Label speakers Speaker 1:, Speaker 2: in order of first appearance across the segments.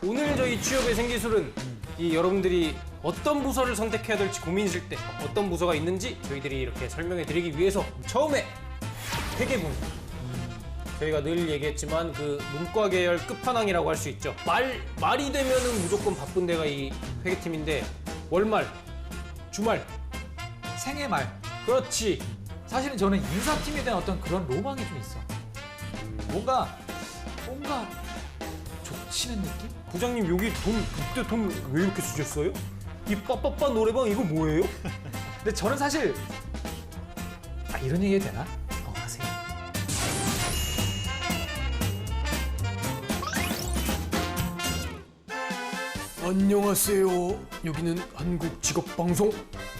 Speaker 1: 오늘 저희 취업의 생기술은 이 여러분들이 어떤 부서를 선택해야 될지 고민이실 때 어떤 부서가 있는지 저희들이 이렇게 설명해 드리기 위해서 처음에 회계분 저희가 늘 얘기했지만 그 문과 계열 끝판왕이라고 할 수 있죠. 말이 되면은 무조건 바쁜 데가 이 회계팀인데 월말, 주말,
Speaker 2: 생애말.
Speaker 1: 그렇지.
Speaker 2: 사실은 저는 인사팀에 대한 어떤 그런 로망이 좀 있어. 뭔가 족치는 느낌?
Speaker 1: 부장님 여기 그때 돈 왜 이렇게 쓰셨어요? 이 빠빠빠 노래방 이거 뭐예요?
Speaker 2: 근데 저는 사실 이런 얘기 해도 되나? 하세요.
Speaker 1: 안녕하세요. 여기는 한국직업방송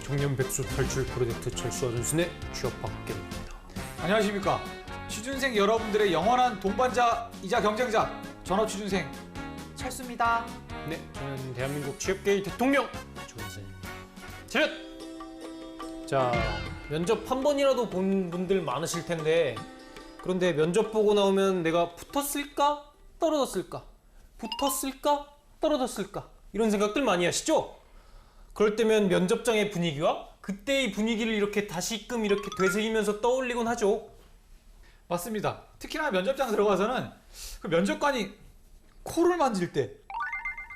Speaker 1: 청년백수 탈출 프로젝트 철수와 전순의 취업학교입니다.
Speaker 2: 안녕하십니까. 취준생 여러분들의 영원한 동반자이자 경쟁자 전업 취준생 철수입니다.
Speaker 1: 네, 저는 대한민국 취업계의 대통령 조은선입니다. 차렷! 자, 면접 한 번이라도 본 분들 많으실 텐데 그런데 면접 보고 나오면 내가 붙었을까? 떨어졌을까? 붙었을까? 떨어졌을까? 이런 생각들 많이 하시죠? 그럴 때면 면접장의 분위기와 그때의 분위기를 이렇게 다시금 이렇게 되새기면서 떠올리곤 하죠.
Speaker 2: 맞습니다. 특히나 면접장 들어가서는 그 면접관이 코를 만질 때,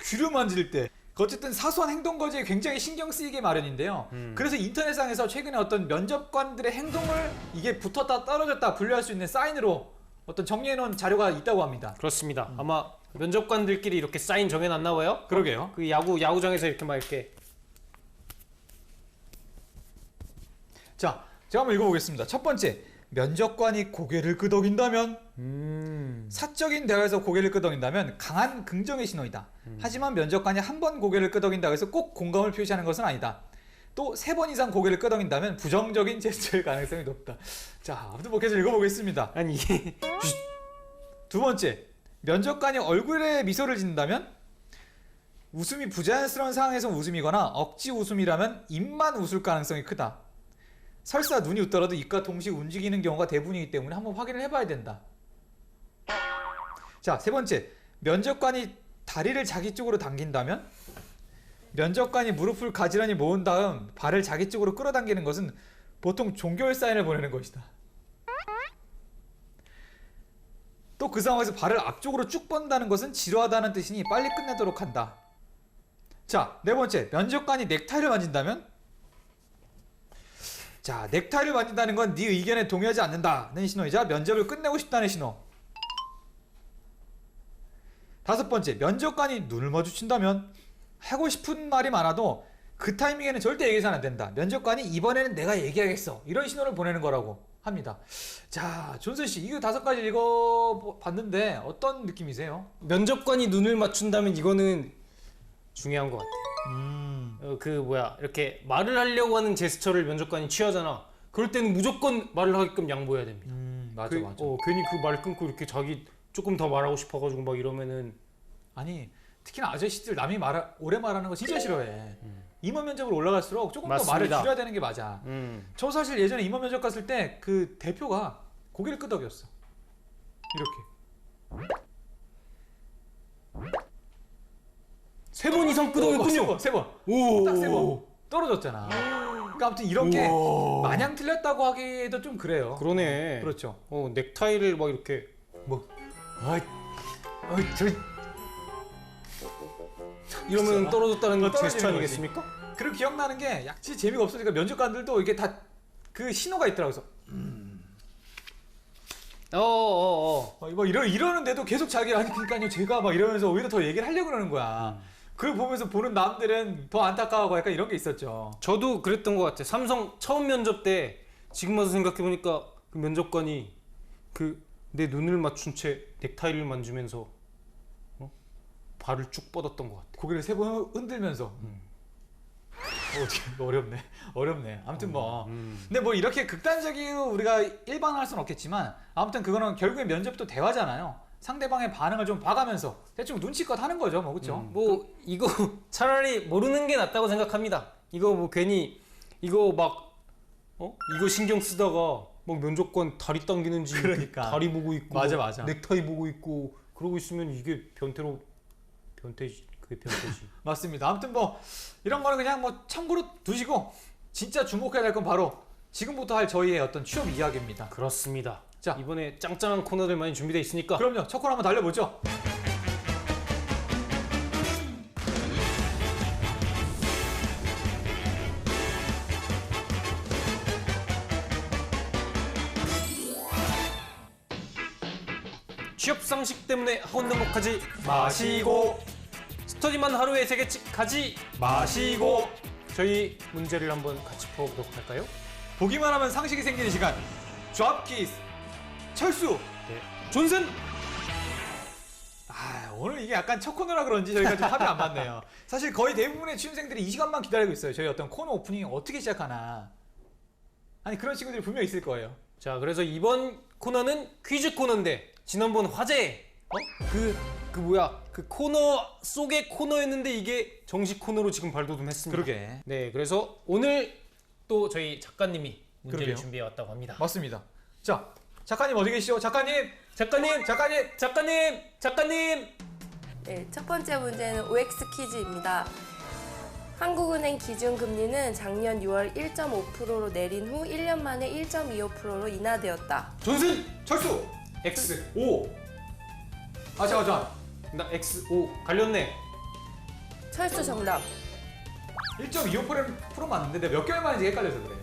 Speaker 2: 귀를 만질 때 어쨌든 사소한 행동 거지에 굉장히 신경 쓰이게 마련인데요. 그래서 인터넷상에서 최근에 어떤 면접관들의 행동을 이게 붙었다 떨어졌다 분류할 수 있는 사인으로 어떤 정리해놓은 자료가 있다고 합니다.
Speaker 1: 그렇습니다. 아마 면접관들끼리 이렇게 사인 정해놨나 봐요?
Speaker 2: 그러게요.
Speaker 1: 그 야구장에서 이렇게 막 이렇게.
Speaker 2: 자, 제가 한번 읽어보겠습니다. 첫 번째, 면접관이 고개를 끄덕인다면 사적인 대화에서 고개를 끄덕인다면 강한 긍정의 신호이다. 하지만 면접관이 한 번 고개를 끄덕인다고 해서 꼭 공감을 표시하는 것은 아니다. 또 3번 이상 고개를 끄덕인다면 부정적인 제스처일 가능성이 높다. 자, 아무튼 뭐 계속 읽어보겠습니다.
Speaker 1: 아니 이게
Speaker 2: 두 번째, 면접관이 얼굴에 미소를 짓는다면 웃음이 부자연스러운 상황에서 웃음이거나 억지 웃음이라면 입만 웃을 가능성이 크다. 설사 눈이 웃더라도 입과 동시에 움직이는 경우가 대부분이기 때문에 한번 확인을 해봐야 된다. 자, 세 번째, 면접관이 다리를 자기 쪽으로 당긴다면 면접관이 무릎을 가지런히 모은 다음 발을 자기 쪽으로 끌어당기는 것은 보통 종교의 사인을 보내는 것이다. 또 그 상황에서 발을 앞쪽으로 쭉 뻗는다는 것은 지루하다는 뜻이니 빨리 끝내도록 한다. 자, 네 번째, 면접관이 넥타이를 만진다면 자, 넥타이를 만진다는 건 네 의견에 동의하지 않는다는 신호이자 면접을 끝내고 싶다는 신호. 다섯 번째, 면접관이 눈을 마주친다면 하고 싶은 말이 많아도 그 타이밍에는 절대 얘기해서는 안 된다. 면접관이 이번에는 내가 얘기하겠어. 이런 신호를 보내는 거라고 합니다. 자, 존슨씨, 이거 5가지 읽어봤는데 어떤 느낌이세요?
Speaker 1: 면접관이 눈을 맞춘다면 이거는 중요한 것 같아. 이렇게 말을 하려고 하는 제스처를 면접관이 취하잖아. 그럴 때는 무조건 말을 하게끔 양보해야 됩니다.
Speaker 2: 맞아.
Speaker 1: 괜히 그 말 끊고 이렇게 자기 조금 더 말하고 싶어가지고 막 이러면은
Speaker 2: 아니, 특히나 아저씨들 남이 오래 말하는 거 진짜 싫어해. 임원 면접을 올라갈수록 조금
Speaker 1: 맞습니다.
Speaker 2: 더 말을 줄여야 되는 게 맞아. 저 사실 예전에 임원 면접 갔을 때 그 대표가 고개를 끄덕였어. 이렇게.
Speaker 1: 3번 이상 끄덕였군요.
Speaker 2: 세 번.
Speaker 1: 오.
Speaker 2: 딱 3번. 떨어졌잖아. 그러니까 아무튼 이렇게 마냥 틀렸다고 하기에도 좀 그래요.
Speaker 1: 그러네.
Speaker 2: 그렇죠.
Speaker 1: 넥타이를 막 이렇게 이러면 떨어졌다는 거
Speaker 2: 떨어지는
Speaker 1: 제스처
Speaker 2: 거지.
Speaker 1: 아니겠습니까?
Speaker 2: 그리고 기억나는 게 약간 재미가 없으니까 면접관들도 이게 다 그 신호가 있더라고요. 그래서 뭐 이러는데도 계속 자기가 아니 그러니까요 제가 막 이러면서 오히려 더 얘기를 하려고 그러는 거야. 그걸 보면서 보는 남들은 더 안타까워하고 약간 이런 게 있었죠.
Speaker 1: 저도 그랬던 것 같아요. 삼성 처음 면접 때 지금 와서 생각해보니까 그 면접관이 내 눈을 맞춘 채 넥타이를 만지면서 발을 쭉 뻗었던 것 같아.
Speaker 2: 고개를 3번 흔들면서 어렵네. 아무튼 근데 뭐 이렇게 극단적으로 우리가 일반화할 수는 없겠지만 아무튼 그거는 결국에 면접도 대화잖아요. 상대방의 반응을 좀 봐가면서 대충 눈치껏 하는 거죠, 뭐. 그렇죠?
Speaker 1: 이거 차라리 모르는 게 낫다고 생각합니다. 이거 뭐 괜히 이거 이거 신경 쓰다가 막 면접관 다리 당기는지
Speaker 2: 그러니까.
Speaker 1: 다리 보고 있고
Speaker 2: 맞아.
Speaker 1: 넥타이 보고 있고 그러고 있으면 이게 변태지. 그게 변태지.
Speaker 2: 맞습니다. 아무튼 뭐 이런 거는 그냥 뭐 참고로 두시고 진짜 주목해야 될 건 바로 지금부터 할 저희의 어떤 취업 이야기입니다.
Speaker 1: 그렇습니다.
Speaker 2: 자.
Speaker 1: 이번에 짱짱한 코너들 많이 준비되어 있으니까
Speaker 2: 그럼요. 첫 코너 한번 달려보죠.
Speaker 1: 취업 상식 때문에 학원 등록하지 마시고 스터디만 하루에 3개씩 가지
Speaker 2: 마시고
Speaker 1: 저희 문제를 한번 같이 풀어보도록 할까요?
Speaker 2: 보기만 하면 상식이 생기는 시간. 드랍키스 철수.
Speaker 1: 네. 존슨!
Speaker 2: 아, 오늘 이게 약간 첫 코너라 그런지 저희가 좀 합이 안 맞네요. 사실 거의 대부분의 취준생들이 이 시간만 기다리고 있어요. 저희 어떤 코너 오프닝 어떻게 시작하나. 아니 그런 친구들이 분명 있을 거예요.
Speaker 1: 자, 그래서 이번 코너는 퀴즈 코너인데 지난번 화제 그 코너 속의 코너였는데 이게 정식 코너로 지금 발돋움했습니다.
Speaker 2: 그러게.
Speaker 1: 네, 그래서 오늘 또 저희 작가님이 문제를
Speaker 2: 그러게요.
Speaker 1: 준비해 왔다고 합니다.
Speaker 2: 맞습니다. 자, 작가님 어디 계시죠? 작가님!
Speaker 1: 작가님!
Speaker 3: 네, 첫 번째 문제는 OX 퀴즈입니다. 한국은행 기준금리는 작년 6월 1.5%로 내린 후 1년 만에 1.25%로 인하되었다.
Speaker 1: 존슨!
Speaker 2: 철수!
Speaker 1: X.
Speaker 2: O! 아, 잠깐.
Speaker 1: 나 X, O. 갈렸네.
Speaker 3: 철수 정답.
Speaker 2: 1.25% 맞는데 내가 몇 개월 만인지 헷갈려서 그래.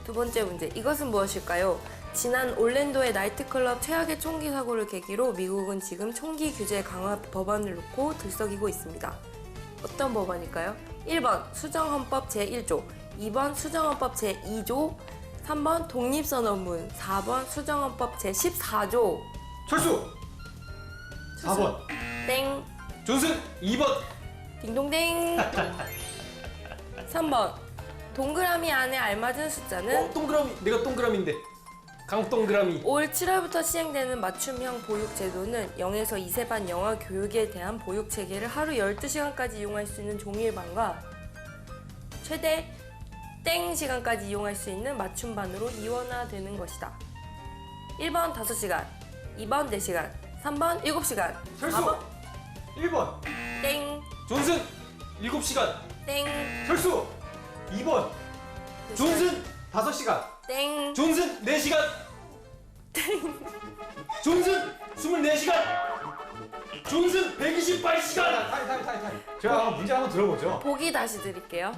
Speaker 3: 두 번째 문제. 이것은 무엇일까요? 지난 올랜도의 나이트클럽 최악의 총기 사고를 계기로 미국은 지금 총기 규제 강화 법안을 놓고 들썩이고 있습니다. 어떤 법안일까요? 1번 수정헌법 제1조, 2번 수정헌법 제2조, 3번 독립선언문, 4번 수정헌법 제14조.
Speaker 2: 철수! 4번.
Speaker 3: 땡.
Speaker 1: 존슨! 2번!
Speaker 3: 딩동댕. 3번 동그라미 안에 알맞은 숫자는
Speaker 1: 동그라미! 내가 동그라미인데. 강동그라미.
Speaker 3: 올 7월부터 시행되는 맞춤형 보육 제도는 0에서 2세 반 영어 교육에 대한 보육 체계를 하루 12시간까지 이용할 수 있는 종일반과 최대 땡 시간까지 이용할 수 있는 맞춤반으로 이원화되는 것이다. 1번 5시간, 2번 4시간, 3번 7시간,
Speaker 2: 철수!
Speaker 3: 4번
Speaker 2: 1번.
Speaker 3: 땡,
Speaker 1: 존슨! 7시간.
Speaker 3: 땡,
Speaker 2: 철수! 2번.
Speaker 1: 존슨!
Speaker 2: 5시간.
Speaker 3: 땡,
Speaker 1: 존슨! 4시간. 존슨! 24시간. 존슨! 128시간.
Speaker 2: 타임. 제가 한번 문제 한번 들어보죠.
Speaker 3: 보기 다시 드릴게요.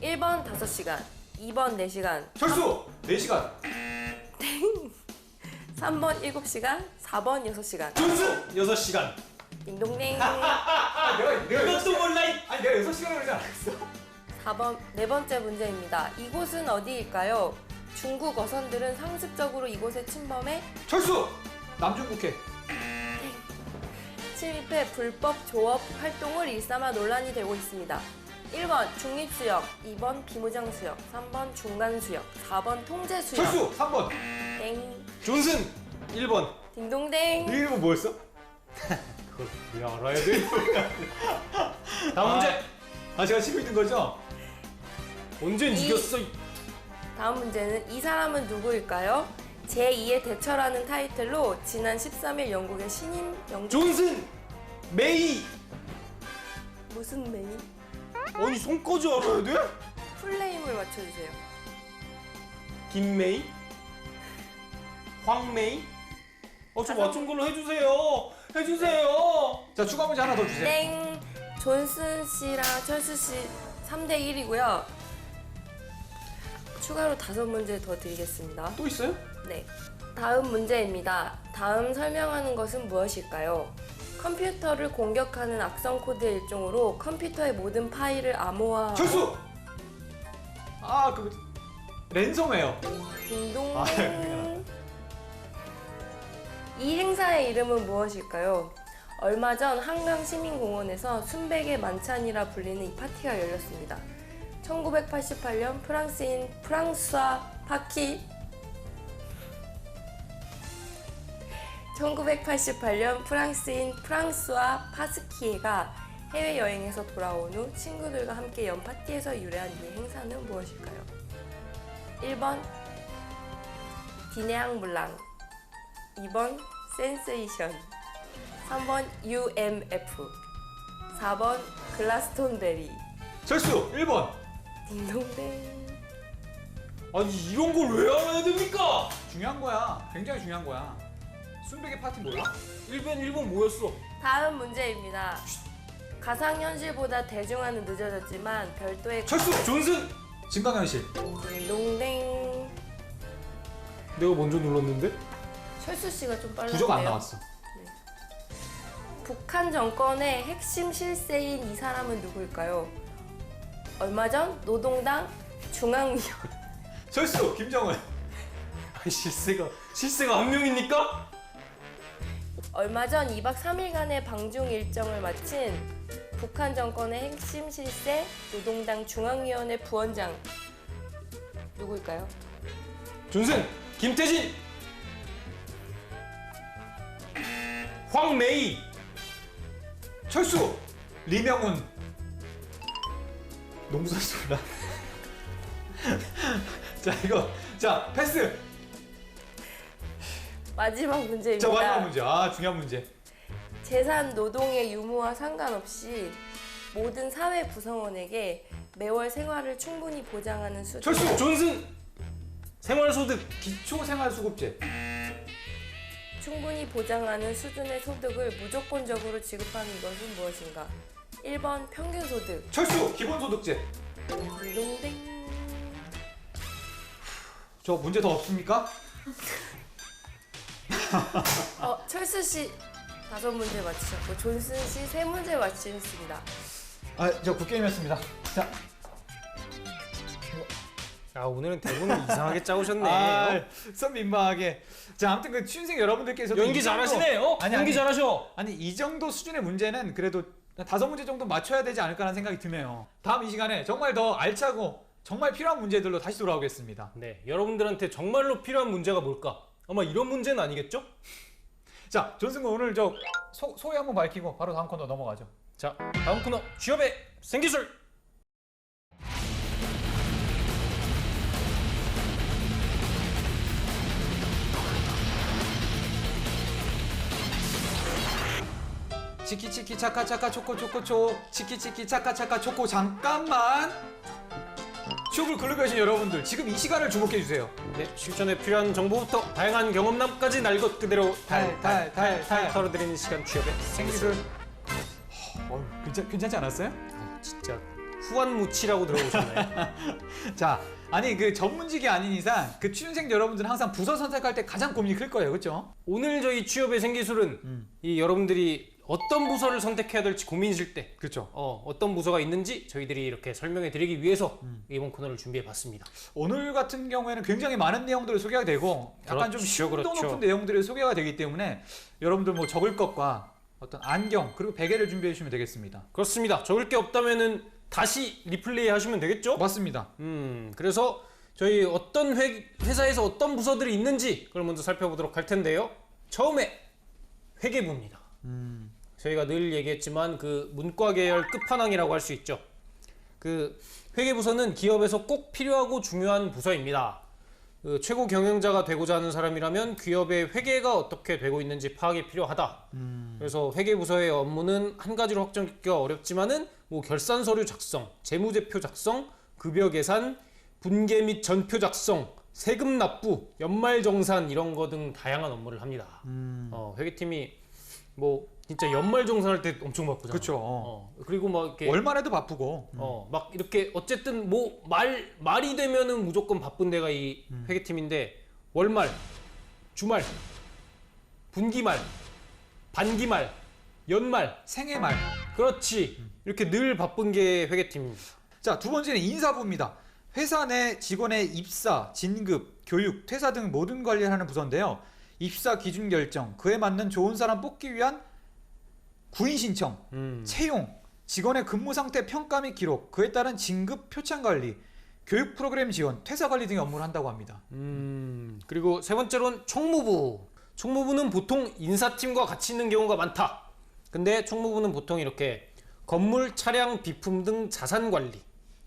Speaker 3: 1번 5시간, 2번 4시간,
Speaker 2: 철수! 4시간.
Speaker 3: 3번 7시간, 4번 6시간.
Speaker 1: 존슨! 6시간.
Speaker 3: 딩동댕.
Speaker 2: 내가
Speaker 1: 이것도 몰라.
Speaker 2: 아니 내가 6시간을 그러지 않았어?
Speaker 3: 4번 네 번째 문제입니다. 이곳은 어디일까요? 중국 어선들은 상습적으로 이곳에 침범해
Speaker 2: 철수! 남중국해.
Speaker 3: 침입해 불법 조업 활동을 일삼아 논란이 되고 있습니다. 1번 중립수역, 2번 비무장수역, 3번 중간수역, 4번 통제수역.
Speaker 2: 철수! 3번.
Speaker 3: 땡.
Speaker 1: 존슨! 1번.
Speaker 3: 딩동댕.
Speaker 2: 1번 뭐였어?
Speaker 1: 그걸 왜 알아야 돼? 다음 문제.
Speaker 2: 제가 치고 있는 거죠?
Speaker 1: 언젠 이겼어?
Speaker 3: 다음 문제는 이 사람은 누구일까요? 제2의 대처라는 타이틀로 지난 13일 영국의 신인
Speaker 1: 존슨! 메이!
Speaker 3: 무슨 메이?
Speaker 1: 아니 손까지 알아야 돼?
Speaker 3: 풀네임을 맞춰주세요.
Speaker 1: 김메이? 황메이? 저 맞춘 걸로 해주세요.
Speaker 2: 자, 추가 문제 하나 더 주세요.
Speaker 3: 땡. 존슨 씨랑 철수 씨 3대 1이고요. 추가로 5문제 더 드리겠습니다.
Speaker 2: 또 있어요?
Speaker 3: 네. 다음 문제입니다. 다음 설명하는 것은 무엇일까요? 컴퓨터를 공격하는 악성 코드의 일종으로 컴퓨터의 모든 파일을 암호화.
Speaker 2: 철수! 랜섬웨어.
Speaker 3: 딩동댕. 이 행사의 이름은 무엇일까요? 얼마 전 한강 시민공원에서 순백의 만찬이라 불리는 이 파티가 열렸습니다. 1988년 프랑스인 프랑스와 파키 1988년 프랑스인 프랑스와 파스키에가 해외여행에서 돌아온 후 친구들과 함께 연 파티에서 유래한 이 행사는 무엇일까요? 1번 디네앙 블랑, 2번 센세이션, 3번 UMF, 4번 글라스톤베리.
Speaker 2: 철수 1번.
Speaker 3: 딩동댕.
Speaker 1: 아니 이런 걸 왜 알아야 됩니까?
Speaker 2: 중요한 거야. 굉장히 중요한 거야. 순백의 파티 몰라?
Speaker 1: 1번 뭐였어?
Speaker 3: 다음 문제입니다. 가상현실보다 대중화는 늦어졌지만 별도의
Speaker 1: 철수 존슨.
Speaker 2: 증강현실.
Speaker 3: 딩동댕.
Speaker 1: 내가 먼저 눌렀는데?
Speaker 3: 철수 씨가 좀 빨랐네요.
Speaker 2: 부조가 안 나왔어.
Speaker 3: 북한 정권의 핵심 실세인 이 사람은 누구일까요? 얼마 전 노동당 중앙위원.
Speaker 2: 철수 김정은.
Speaker 1: 아니 실세가 한 명입니까?
Speaker 3: 얼마 전 2박 3일간의 방중 일정을 마친 북한 정권의 핵심 실세 노동당 중앙위원회 부원장 누구일까요?
Speaker 1: 존슨 김태진. 황메이.
Speaker 2: 철수 리명훈. 농수선수라. 자 이거 자 패스.
Speaker 3: 마지막 문제입니다.
Speaker 2: 자 마지막 문제. 아 중요한 문제.
Speaker 3: 재산 노동의 유무와 상관없이 모든 사회 구성원에게 매월 생활을 충분히 보장하는 수준.
Speaker 2: 철수
Speaker 1: 존슨 생활소득.
Speaker 2: 기초생활수급제.
Speaker 3: 충분히 보장하는 수준의 소득을 무조건적으로 지급하는 이것은 무엇인가? 1번 평균소득.
Speaker 2: 철수 기본소득제.
Speaker 3: 딩동댕.
Speaker 2: 저 문제 더 없습니까?
Speaker 3: 철수 씨 5문제 맞히셨고 존슨 씨 3문제 맞히셨습니다.
Speaker 2: 아저 굿게임이었습니다. 자
Speaker 1: 아 오늘은 대본을 이상하게 짜오셨네.
Speaker 2: 썸 민망하게. 자 아무튼 그 취준생 여러분들께서도
Speaker 1: 연기
Speaker 2: 이 정도-
Speaker 1: 잘하시네요.
Speaker 2: 아니,
Speaker 1: 연기
Speaker 2: 아니.
Speaker 1: 잘하셔.
Speaker 2: 아니 이 정도 수준의 문제는 그래도 5문제 정도 맞춰야 되지 않을까라는 생각이 드네요. 다음 이 시간에 정말 더 알차고 정말 필요한 문제들로 다시 돌아오겠습니다.
Speaker 1: 네, 여러분들한테 정말로 필요한 문제가 뭘까? 아마 이런 문제는 아니겠죠?
Speaker 2: 자 존승군 오늘 저 소개 한번 밝히고 바로 다음 코너 넘어가죠.
Speaker 1: 자, 다음 코너 취업의 생기술.
Speaker 2: 치키치키 차카차카 초코초코초 치키치키 차카차카 초코. 잠깐만 취업을 걸고 계신 여러분들 지금 이 시간을 주목해주세요.
Speaker 1: 네, 실전에 필요한 정보부터 다양한 경험담까지 날 것 그대로
Speaker 2: 탈.
Speaker 1: 털어드리는 시간 취업의 생기술.
Speaker 2: 괜찮지 않았어요?
Speaker 1: 진짜 후한무치라고 들어보셨나요?
Speaker 2: 자 아니 그 전문직이 아닌 이상 그 취준생 여러분들은 항상 부서 선택할 때 가장 고민이 클 거예요, 그렇죠?
Speaker 1: 오늘 저희 취업의 생기술은 이 여러분들이 어떤 부서를 선택해야 될지 고민이실 때
Speaker 2: 그렇죠.
Speaker 1: 어떤 부서가 있는지 저희들이 이렇게 설명해 드리기 위해서 이번 코너를 준비해 봤습니다.
Speaker 2: 오늘 같은 경우에는 굉장히 많은 내용들을 소개가 되고 약간 좀
Speaker 1: 그렇죠,
Speaker 2: 심도
Speaker 1: 그렇죠.
Speaker 2: 높은 내용들이 소개가 되기 때문에 여러분들 뭐 적을 것과 어떤 안경 그리고 베개를 준비해 주시면 되겠습니다.
Speaker 1: 그렇습니다. 적을 게 없다면은 다시 리플레이 하시면 되겠죠?
Speaker 2: 맞습니다.
Speaker 1: 그래서 저희 어떤 회사에서 어떤 부서들이 있는지 그걸 먼저 살펴보도록 할 텐데요. 처음에 회계부입니다. 저희가 늘 얘기했지만 그 문과 계열 끝판왕이라고 할 수 있죠. 그 회계부서는 기업에서 꼭 필요하고 중요한 부서입니다. 그 최고 경영자가 되고자 하는 사람이라면 기업의 회계가 어떻게 되고 있는지 파악이 필요하다. 그래서 회계부서의 업무는 한 가지로 확정짓기가 어렵지만은 뭐 결산 서류 작성, 재무제표 작성, 급여 계산, 분계 및 전표 작성, 세금 납부, 연말 정산 이런 거 등 다양한 업무를 합니다. 회계팀이 뭐 진짜 연말 정산할 때 엄청 바쁘잖아.
Speaker 2: 그렇죠.
Speaker 1: 그리고 막 이렇게
Speaker 2: 월말에도 바쁘고.
Speaker 1: 막 이렇게 어쨌든 뭐 말이 되면은 무조건 바쁜 데가 이 회계팀인데 월말, 주말, 분기말, 반기말, 연말,
Speaker 2: 생애말.
Speaker 1: 그렇지. 이렇게 늘 바쁜 게 회계팀입니다.
Speaker 2: 자, 두 번째는 인사부입니다. 회사 내 직원의 입사, 진급, 교육, 퇴사 등 모든 관리를 하는 부서인데요. 입사 기준 결정, 그에 맞는 좋은 사람 뽑기 위한 구인 신청, 채용, 직원의 근무 상태 평가 및 기록, 그에 따른 진급 표창 관리, 교육 프로그램 지원, 퇴사 관리 등의 업무를 한다고 합니다.
Speaker 1: 그리고 세 번째로는 총무부. 총무부는 보통 인사팀과 같이 있는 경우가 많다. 근데 총무부는 보통 이렇게 건물, 차량, 비품 등 자산 관리,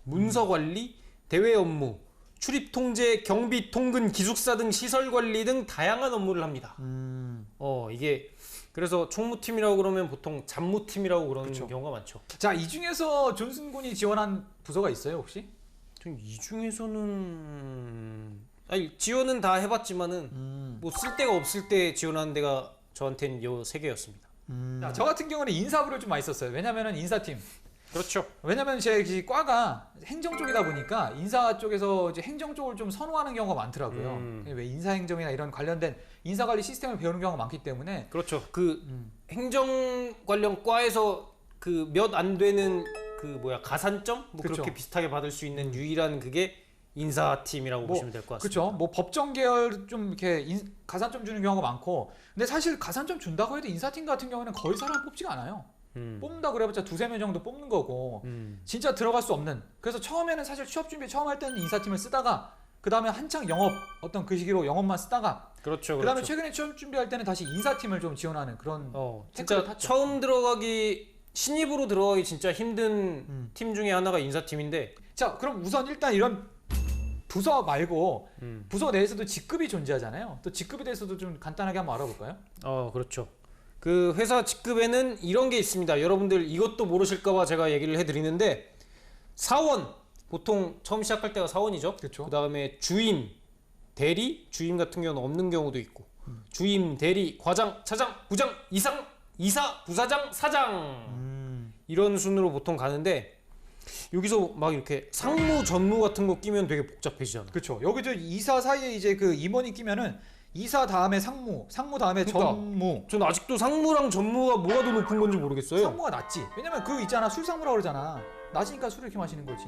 Speaker 1: 문서 관리, 대외 업무, 출입 통제, 경비, 통근, 기숙사 등 시설 관리 등 다양한 업무를 합니다. 이게 그래서 총무팀이라고 그러면 보통 잡무팀이라고 그러는
Speaker 2: 그쵸.
Speaker 1: 경우가 많죠.
Speaker 2: 자, 이 중에서 존슨 군이 지원한 부서가 있어요, 혹시?
Speaker 1: 이 중에서는 아니 지원은 다 해봤지만은 뭐 쓸 데가 없을 때 지원하는 데가 저한테는 요 세 개였습니다.
Speaker 2: 자, 저 같은 경우는 인사부를 좀 많이 썼어요. 왜냐면은 인사팀.
Speaker 1: 그렇죠.
Speaker 2: 왜냐면 제 과가 행정 쪽이다 보니까 인사 쪽에서 이제 행정 쪽을 좀 선호하는 경우가 많더라고요. 왜 인사행정이나 이런 관련된 인사관리 시스템을 배우는 경우가 많기 때문에
Speaker 1: 그렇죠. 그 행정 관련 과에서 그 몇 안 되는 그 뭐야 가산점 뭐
Speaker 2: 그쵸.
Speaker 1: 그렇게 비슷하게 받을 수 있는 유일한 그게 인사팀이라고 보시면 될 것 같습니다.
Speaker 2: 그렇죠. 뭐 법정 계열 좀 이렇게 가산점 주는 경우가 많고, 근데 사실 가산점 준다고 해도 인사팀 같은 경우는 거의 사람 뽑지가 않아요. 뽑는다 그래봤자 2-3명 정도 뽑는 거고 진짜 들어갈 수 없는. 그래서 처음에는 사실 취업 준비 처음 할 때는 인사팀을 쓰다가 그 다음에 한창 영업 어떤 그 시기로 영업만 쓰다가
Speaker 1: 그렇죠.
Speaker 2: 그 다음에
Speaker 1: 그렇죠.
Speaker 2: 최근에 취업 준비할 때는 다시 인사팀을 좀 지원하는 그런
Speaker 1: 진짜
Speaker 2: 태클을 탔죠.
Speaker 1: 처음 들어가기 신입으로 들어가기 진짜 힘든 팀 중에 하나가 인사팀인데
Speaker 2: 자, 그럼 우선 일단 이런 부서 말고 부서 내에서도 직급이 존재하잖아요. 또 직급에 대해서도 좀 간단하게 한번 알아볼까요?
Speaker 1: 그렇죠. 그 회사 직급에는 이런 게 있습니다. 여러분들 이것도 모르실까봐 제가 얘기를 해드리는데 사원 보통 처음 시작할 때가 사원이죠.
Speaker 2: 그렇죠.
Speaker 1: 그 다음에 주임, 대리, 주임 같은 경우는 없는 경우도 있고 주임, 대리, 과장, 차장, 부장, 이사, 부사장, 사장 이런 순으로 보통 가는데 여기서 막 이렇게 상무, 전무 같은 거 끼면 되게 복잡해지잖아.
Speaker 2: 그렇죠. 여기도 이사 사이에 이제 그 임원이 끼면은 이사 다음에 상무, 상무 다음에
Speaker 1: 그러니까.
Speaker 2: 전무.
Speaker 1: 전 아직도 상무랑 전무가 뭐가 더 높은 건지 모르겠어요.
Speaker 2: 상무가 낫지. 왜냐면 그 있잖아, 술상무라고 그러잖아. 낮으니까 술을 이렇게 마시는 거지.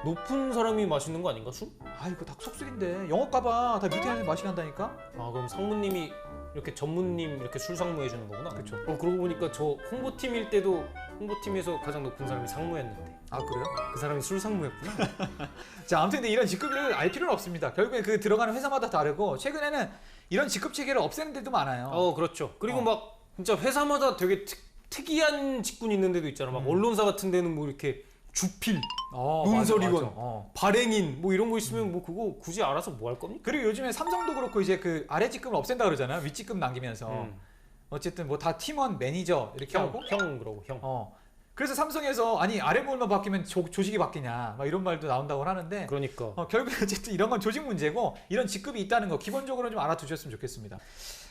Speaker 1: 높은 사람이 마시는 거 아닌가 술?
Speaker 2: 아, 이거 다 속술인데 영업 가봐 다 밑에 애들 마시게 한다니까.
Speaker 1: 그럼 상무님이 이렇게 전무님 이렇게 술 상무 해주는 거구나.
Speaker 2: 그쵸.
Speaker 1: 그러고 보니까 저 홍보팀일 때도 홍보팀에서 가장 높은 사람이 상무였는데
Speaker 2: 아, 그래요?
Speaker 1: 그 사람이 술 상무였구나.
Speaker 2: 자, 아무튼 근데 이런 직급을 알 필요는 없습니다. 결국에 그 들어가는 회사마다 다르고 최근에는 이런 직급 체계를 없애는 데도 많아요.
Speaker 1: 그렇죠. 그리고 막 진짜 회사마다 되게 특이한 직군이 있는 데도 있잖아. 막 언론사 같은 데는 뭐 이렇게 주필, 논설위원,
Speaker 2: 맞아, 맞아.
Speaker 1: 발행인 뭐 이런 거 있으면 뭐 그거 굳이 알아서 뭐 할 겁니까?
Speaker 2: 그리고 요즘에 삼성도 그렇고 이제 그 아래 직급을 없앤다 그러잖아요. 윗 직급 남기면서. 어쨌든 뭐 다 팀원, 매니저 이렇게 하고.
Speaker 1: 형 그러고 형.
Speaker 2: 그래서 삼성에서 아니 아래 부분만 바뀌면 조직이 바뀌냐 막 이런 말도 나온다고 하는데
Speaker 1: 그러니까.
Speaker 2: 결국에 어쨌든 이런 건 조직 문제고 이런 직급이 있다는 거 기본적으로 좀 알아두셨으면 좋겠습니다.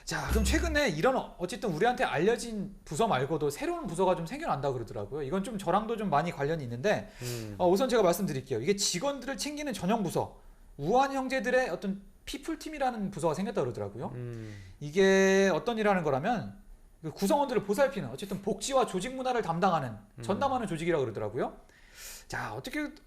Speaker 2: 자, 그럼 최근에 이런 어쨌든 우리한테 알려진 부서 말고도 새로운 부서가 좀 생겨난다고 그러더라고요. 이건 좀 저랑도 좀 많이 관련이 있는데 우선 제가 말씀드릴게요. 이게 직원들을 챙기는 전용 부서, 우한 형제들의 어떤 피플팀이라는 부서가 생겼다고 그러더라고요. 이게 어떤 일 하는 거라면 그 구성원들을 보살피는 어쨌든 복지와 조직 문화를 담당하는 전담하는 조직이라고 그러더라고요. 자,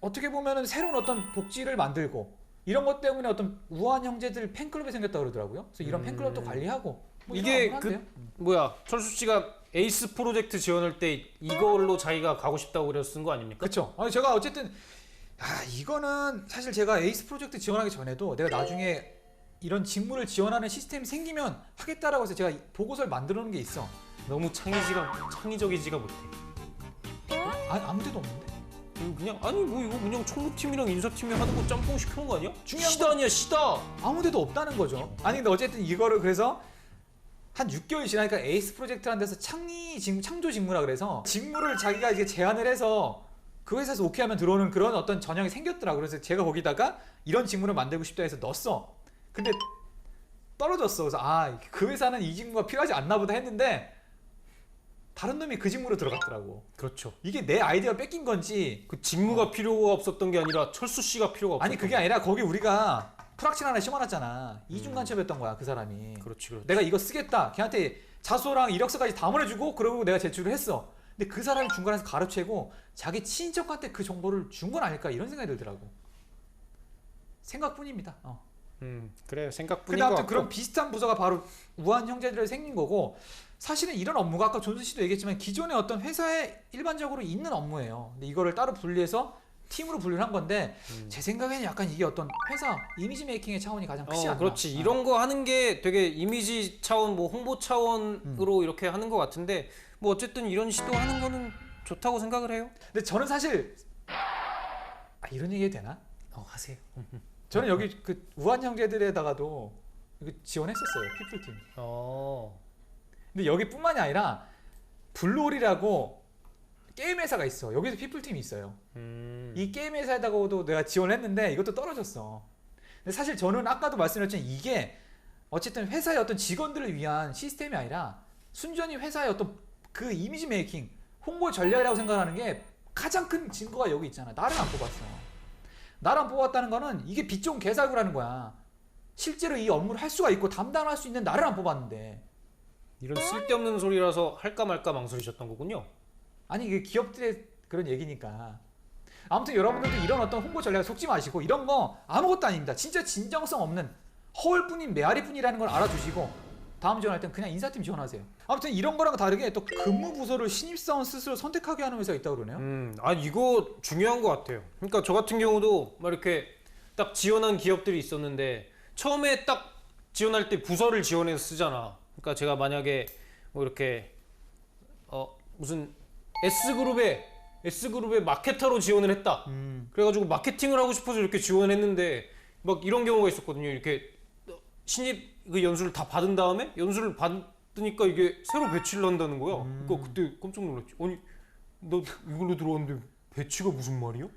Speaker 2: 어떻게 보면은 새로운 어떤 복지를 만들고 이런 것 때문에 어떤 우한 형제들 팬클럽이 생겼다고 그러더라고요. 그래서 이런 팬클럽도 관리하고 뭐
Speaker 1: 이게
Speaker 2: 이런 거 한대요.
Speaker 1: 뭐야 철수 씨가 에이스 프로젝트 지원할 때 이걸로 자기가 가고 싶다고 그래서 쓴 거 아닙니까?
Speaker 2: 그렇죠. 아니 제가 어쨌든 이거는 사실 제가 에이스 프로젝트 지원하기 전에도 내가 나중에 이런 직무를 지원하는 시스템이 생기면 하겠다라고 해서 제가 보고서를 만들어 놓은 게 있어.
Speaker 1: 너무 창의적이지가 못해.
Speaker 2: 아무 데도 없는데.
Speaker 1: 이거 그냥 이거 그냥 총무팀이랑 인사팀이 하는 거 짬뽕 시켜놓은 거 아니야?
Speaker 2: 중요한
Speaker 1: 시다 아니야 시다.
Speaker 2: 아무 데도 없다는 거죠. 아니 근데 어쨌든 이거를 그래서 한 6개월 지나니까 에이스 프로젝트라는 데서 창조 직무라 그래서 직무를 자기가 이제 제안을 해서 그 회사에서 오케이 하면 들어오는 그런 어떤 전형이 생겼더라고. 그래서 제가 거기다가 이런 직무를 만들고 싶다 해서 넣었어. 근데 떨어졌어. 그래서 그 회사는 이 직무가 필요하지 않나 보다 했는데 다른 놈이 그 직무로 들어갔더라고.
Speaker 1: 그렇죠.
Speaker 2: 이게 내 아이디어가 뺏긴 건지
Speaker 1: 그 직무가 필요가 없었던 게 아니라 철수 씨가 필요가 없었던
Speaker 2: 아니 그게 아니라 거기 우리가 프락친 하나 심어놨잖아. 이중간첩이었던 거야 그 사람이.
Speaker 1: 그렇지.
Speaker 2: 내가 이거 쓰겠다. 걔한테 자소랑 이력서까지 다 보내주고 그러고 내가 제출을 했어. 근데 그 사람이 중간에서 가로채고 자기 친인척한테 그 정보를 준 건 아닐까 이런 생각이 들더라고. 생각뿐입니다.
Speaker 1: 그래요. 생각뿐인
Speaker 2: 근데
Speaker 1: 것
Speaker 2: 아무튼
Speaker 1: 같고.
Speaker 2: 그런 비슷한 부서가 바로 우한 형제들에 생긴 거고 사실은 이런 업무가 아까 존슨 씨도 얘기했지만 기존의 어떤 회사에 일반적으로 있는 업무예요. 근데 이거를 따로 분리해서 팀으로 분류를 한 건데 제 생각에는 약간 이게 어떤 회사 이미지 메이킹의 차원이 가장 크지 않나.
Speaker 1: 그렇지. 이런 거 하는 게 되게 이미지 차원, 뭐 홍보 차원으로 이렇게 하는 것 같은데 뭐 어쨌든 이런 시도하는 거는 좋다고 생각을 해요.
Speaker 2: 근데 저는 사실 이런 얘기 해도 되나?
Speaker 1: 하세요.
Speaker 2: 저는 여기 그 우한 형제들에다가도 이거 지원했었어요. 피플팀. 근데 여기뿐만이 아니라 블루홀이라고 게임 회사가 있어. 여기서 피플팀이 있어요. 이 게임 회사에다가도 내가 지원했는데 이것도 떨어졌어. 근데 사실 저는 아까도 말씀드렸지만 이게 어쨌든 회사의 어떤 직원들을 위한 시스템이 아니라 순전히 회사의 어떤 그 이미지 메이킹, 홍보 전략이라고 생각하는 게 가장 큰 증거가 여기 있잖아. 나를 안 뽑았어. 나를 안 뽑았다는 거는 이게 빛 좋은 개살구라는 거야. 실제로 이 업무를 할 수가 있고 담당할 수 있는 나를 안 뽑았는데.
Speaker 1: 이런 쓸데없는 소리라서 할까 말까 망설이셨던 거군요.
Speaker 2: 아니 이게 기업들의 그런 얘기니까. 아무튼 여러분들도 이런 어떤 홍보 전략에 속지 마시고 이런 거 아무것도 아닙니다. 진짜 진정성 없는 허울뿐인 메아리뿐이라는 걸 알아두시고 다음 지원할 땐 그냥 인사팀 지원하세요. 아무튼 이런 거랑 다르게 또 근무 부서를 신입사원 스스로 선택하게 하는 회사가 있다고 그러네요.
Speaker 1: 아 이거 중요한 것 같아요. 그러니까 저 같은 경우도 막 이렇게 딱 지원한 기업들이 있었는데 처음에 딱 지원할 때 부서를 지원해서 쓰잖아. 그러니까 제가 만약에 뭐 이렇게 무슨 S그룹에 마케터로 지원을 했다. 그래가지고 마케팅을 하고 싶어서 이렇게 지원했는데 막 이런 경우가 있었거든요. 이렇게 신입 그 연수를 다 받은 다음에 연수를 받으니까 이게 새로 배치를 한다는 거야. 그러니까 그때 깜짝 놀랐지. 아니 너 이걸로 들어왔는데 배치가 무슨 말이야?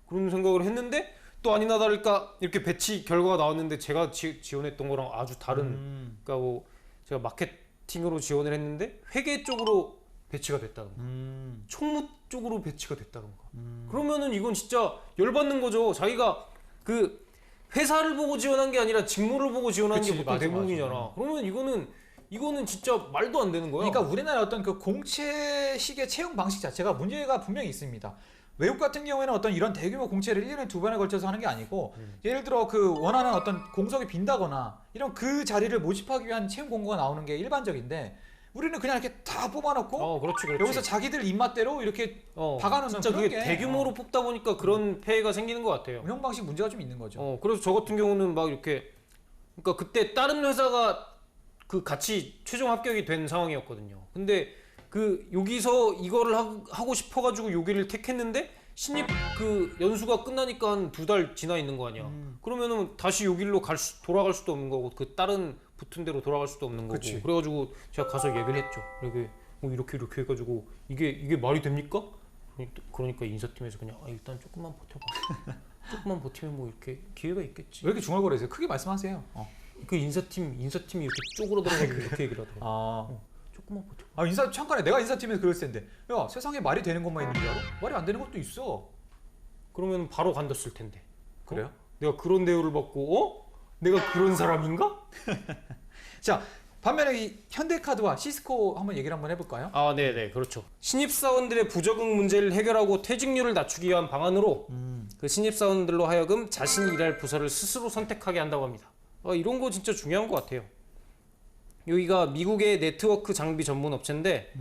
Speaker 1: 그런 생각을 했는데 또 아니나 다를까 이렇게 배치 결과가 나왔는데 제가 지원했던 거랑 아주 다른 그러니까 뭐 제가 마케팅으로 지원을 했는데 회계 쪽으로 배치가 됐다는 거. 총무 쪽으로 배치가 됐다는 거. 그러면은 이건 진짜 열받는 거죠. 자기가 그 회사를 보고 지원한 게 아니라 직무를 보고 지원한 게
Speaker 2: 그치,
Speaker 1: 보통
Speaker 2: 맞아,
Speaker 1: 대부분이잖아.
Speaker 2: 맞아.
Speaker 1: 그러면 이거는 진짜 말도 안 되는 거야.
Speaker 2: 그러니까 우리나라 어떤 그 공채식의 채용 방식 자체가 문제가 분명히 있습니다. 외국 같은 경우에는 어떤 이런 대규모 공채를 1년에 2번에 걸쳐서 하는 게 아니고 예를 들어 그 원하는 어떤 공석이 빈다거나 이런 그 자리를 모집하기 위한 채용 공고가 나오는 게 일반적인데 우리는 그냥 이렇게 다 뽑아놓고
Speaker 1: 그렇지.
Speaker 2: 여기서 자기들 입맛대로 이렇게 박아놓는
Speaker 1: 진짜
Speaker 2: 그런
Speaker 1: 그게
Speaker 2: 게
Speaker 1: 대규모로 뽑다 보니까 그런 폐해가 생기는 것 같아요.
Speaker 2: 운영 방식 문제가 좀 있는 거죠.
Speaker 1: 그래서 저 같은 경우는 막 이렇게 그러니까 그때 다른 회사가 그 같이 최종 합격이 된 상황이었거든요. 근데 그 여기서 이거를 하고 싶어가지고 여기를 택했는데 신입 그 연수가 끝나니까 한 2달 지나 있는 거 아니야. 그러면은 다시 여기로 돌아갈 수도 없는 거고 그 다른 붙은 데로 돌아갈 수도 없는 거고.
Speaker 2: 그치.
Speaker 1: 그래가지고 제가 가서 얘기를 했죠. 이렇게 해가지고 이게 말이 됩니까? 그러니까 인사팀에서 그냥 일단 조금만 버텨봐. 조금만 버티면 뭐 이렇게 기회가 있겠지.
Speaker 2: 왜 이렇게 중얼거리세요? 크게 말씀하세요.
Speaker 1: 그 인사팀이 이렇게 쪼그라들어가지고 이렇게 얘기를 하더라고. 조금만 버텨.
Speaker 2: 잠깐에 내가 인사팀에서 그랬을 텐데 야 세상에 말이 되는 것만 있는 줄 알아? 말이 안 되는 것도 있어.
Speaker 1: 그러면 바로 관뒀을 텐데.
Speaker 2: 그래요?
Speaker 1: 내가 그런 대우를 받고 내가 그런 사람인가?
Speaker 2: 자 반면에 이 현대카드와 시스코 한번 얘기를 한번 해볼까요?
Speaker 1: 네네 그렇죠. 신입사원들의 부적응 문제를 해결하고 퇴직률을 낮추기 위한 방안으로 그 신입사원들로 하여금 자신이 일할 부서를 스스로 선택하게 한다고 합니다. 이런 거 진짜 중요한 것 같아요. 여기가 미국의 네트워크 장비 전문 업체인데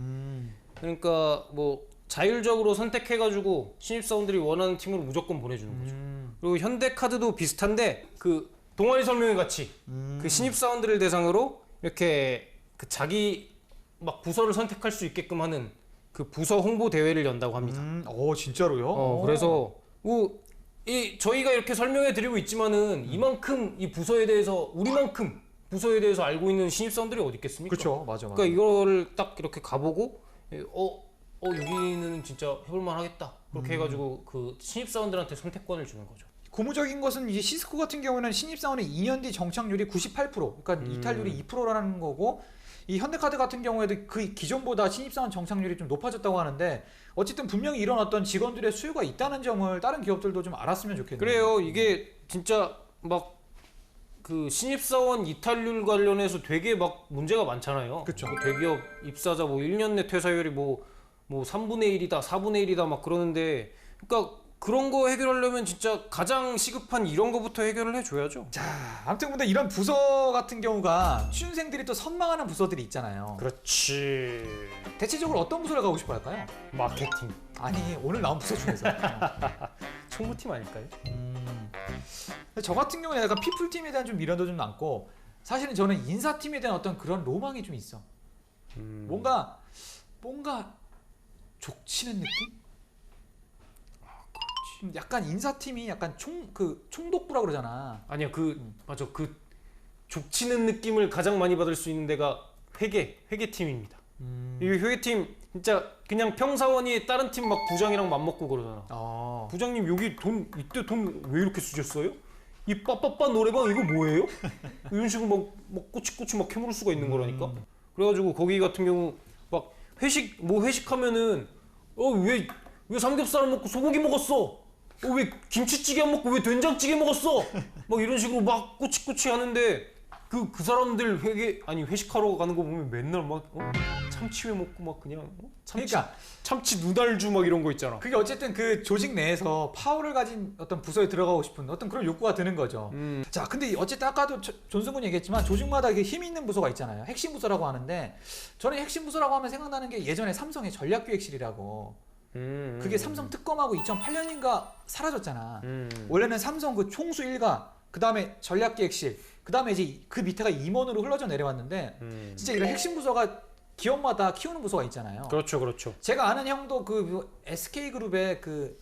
Speaker 1: 그러니까 뭐 자율적으로 선택해가지고 신입사원들이 원하는 팀으로 무조건 보내주는 거죠. 그리고 현대카드도 비슷한데 그 동아리 설명회 같이 그 신입사원들을 대상으로 이렇게 그 자기 막 부서를 선택할 수 있게끔 하는 그 부서 홍보 대회를 연다고 합니다.
Speaker 2: 진짜로요?
Speaker 1: 그래서 저희가 이렇게 설명해 드리고 있지만은 이만큼 이 부서에 대해서 우리만큼 부서에 대해서 알고 있는 신입사원들이 어디 있겠습니까?
Speaker 2: 그렇죠, 맞아.
Speaker 1: 그러니까 이거를 딱 이렇게 가보고 여기는 진짜 해볼만 하겠다. 그렇게 해가지고 그 신입사원들한테 선택권을 주는 거죠.
Speaker 2: 고무적인 것은 이제 시스코 같은 경우는 신입사원의 2년 뒤 정착률이 98%, 그러니까 이탈률이 2%라는 거고 이 현대카드 같은 경우에도 그 기존보다 신입사원 정착률이 좀 높아졌다고 하는데 어쨌든 분명히 이런 어떤 직원들의 수요가 있다는 점을 다른 기업들도 좀 알았으면 좋겠네요.
Speaker 1: 그래요. 이게 진짜 막 그 신입사원 이탈률 관련해서 되게 막 문제가 많잖아요.
Speaker 2: 그쵸.
Speaker 1: 뭐 대기업 입사자 뭐 1년 내 퇴사율이 뭐 3분의 1이다, 4분의 1이다 막 그러는데 그러니까 그런 거 해결하려면 진짜 가장 시급한 이런 거부터 해결을 해줘야죠.
Speaker 2: 자, 아무튼 근데 이런 부서 같은 경우가 취준생들이 또 선망하는 부서들이 있잖아요.
Speaker 1: 그렇지.
Speaker 2: 대체적으로 어떤 부서를 가고 싶어 할까요?
Speaker 1: 마케팅.
Speaker 2: 아니, 오늘 나온 부서 중에서.
Speaker 1: 총무팀 아닐까요?
Speaker 2: 저 같은 경우는 약간 피플팀에 대한 좀 미련도 좀 남고 사실은 저는 인사팀에 대한 어떤 그런 로망이 좀 있어. 뭔가 족치는 느낌? 약간 인사팀이 약간 총독부라 그러잖아.
Speaker 1: 아니야 맞아 그 족치는 느낌을 가장 많이 받을 수 있는 데가 회계팀입니다. 이 회계팀 진짜 그냥 평사원이 다른 팀 막 부장이랑 맘먹고 그러잖아. 부장님 여기 이때 돈 왜 이렇게 쓰셨어요? 이 빠빠빠 노래방 이거 뭐예요? 이런 식으로 막 꼬치꼬치 막 캐물을 수가 있는 거라니까. 그래가지고 거기 같은 경우 막 회식하면은 왜 삼겹살 안 먹고 소고기 먹었어? 왜 김치찌개 안 먹고 왜 된장찌개 먹었어? 막 이런 식으로 막 꼬치꼬치 하는데 그 사람들 회식하러 가는 거 보면 맨날 막 참치회 먹고 막 그냥 참치 눈알주 막 이런 거 있잖아.
Speaker 2: 그게 어쨌든 그 조직 내에서 파워를 가진 어떤 부서에 들어가고 싶은 어떤 그런 욕구가 드는 거죠. 자, 근데 어쨌든 아까도 존슨 군이 얘기했지만 조직마다 이게 힘 있는 부서가 있잖아요. 핵심 부서라고 하는데 저는 핵심 부서라고 하면 생각나는 게 예전에 삼성의 전략기획실이라고. 그게 삼성 특검하고 2008년인가 사라졌잖아. 원래는 삼성 그 총수 일가, 그 다음에 전략기획실, 그 다음에 이제 그 밑에가 임원으로 흘러져 내려왔는데 진짜 이런 핵심 부서가 기업마다 키우는 부서가 있잖아요.
Speaker 1: 그렇죠.
Speaker 2: 제가 아는 형도 그 SK그룹의 그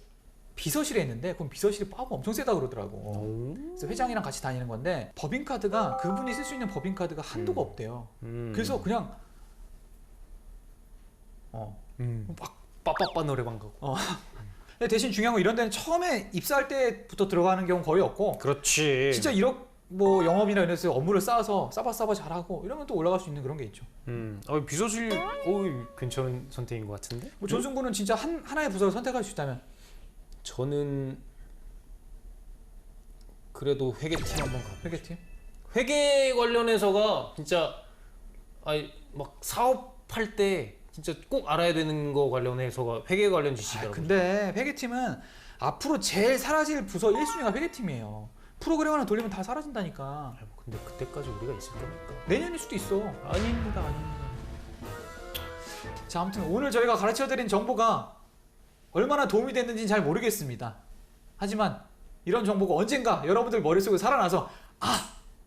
Speaker 2: 비서실에 있는데 그럼 비서실이 파워가 엄청 세다 그러더라고. 그래서 회장이랑 같이 다니는 건데 법인카드가 그분이 쓸 수 있는 법인카드가 한도가 없대요. 그래서 그냥
Speaker 1: 막 빠빠빠 노래방 가고.
Speaker 2: 근데 대신 중요한 건 이런 데는 처음에 입사할 때부터 들어가는 경우 거의 없고
Speaker 1: 그렇지.
Speaker 2: 진짜 뭐 영업이나 이런 데서 업무를 쌓아서 싸바싸바 잘하고 이러면 또 올라갈 수 있는 그런 게 있죠.
Speaker 1: 비서실 괜찮은 선택인 것 같은데?
Speaker 2: 뭐 존슨 군은 진짜 하나의 부서를 선택할 수 있다면?
Speaker 1: 저는 그래도 회계팀 한번 가고.
Speaker 2: 회계팀?
Speaker 1: 회계 관련해서가 진짜 막 사업할 때 진짜 꼭 알아야 되는 거 관련해서가 회계 관련 지식이라고.
Speaker 2: 근데 회계팀은 앞으로 제일 사라질 부서 1순위가 회계팀이에요. 프로그램 하나 돌리면 다 사라진다니까.
Speaker 1: 근데 그때까지 우리가 있을 겁니까?
Speaker 2: 내년일 수도 있어.
Speaker 1: 아닙니다.
Speaker 2: 자, 아무튼 오늘 저희가 가르쳐드린 정보가 얼마나 도움이 됐는지는 잘 모르겠습니다. 하지만 이런 정보가 언젠가 여러분들 머릿속에 살아나서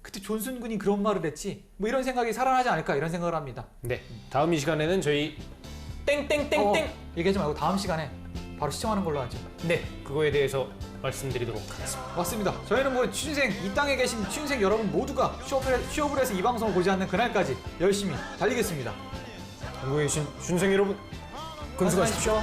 Speaker 2: 그때 존슨 군이 그런 말을 했지 뭐 이런 생각이 살아나지 않을까 이런 생각을 합니다.
Speaker 1: 네, 다음 이 시간에는 저희 땡땡땡땡
Speaker 2: 얘기하지 말고 다음 시간에 바로 시청하는 걸로 하죠.
Speaker 1: 네, 그거에 대해서 말씀드리도록 하겠습니다.
Speaker 2: 맞습니다. 저희는 뭐 취준생, 이 땅에 계신 취준생 여러분 모두가 취업을 해서 이 방송을 보지 않는 그날까지 열심히 달리겠습니다.
Speaker 1: 한국에 계신 준생 여러분, 건수하십시오.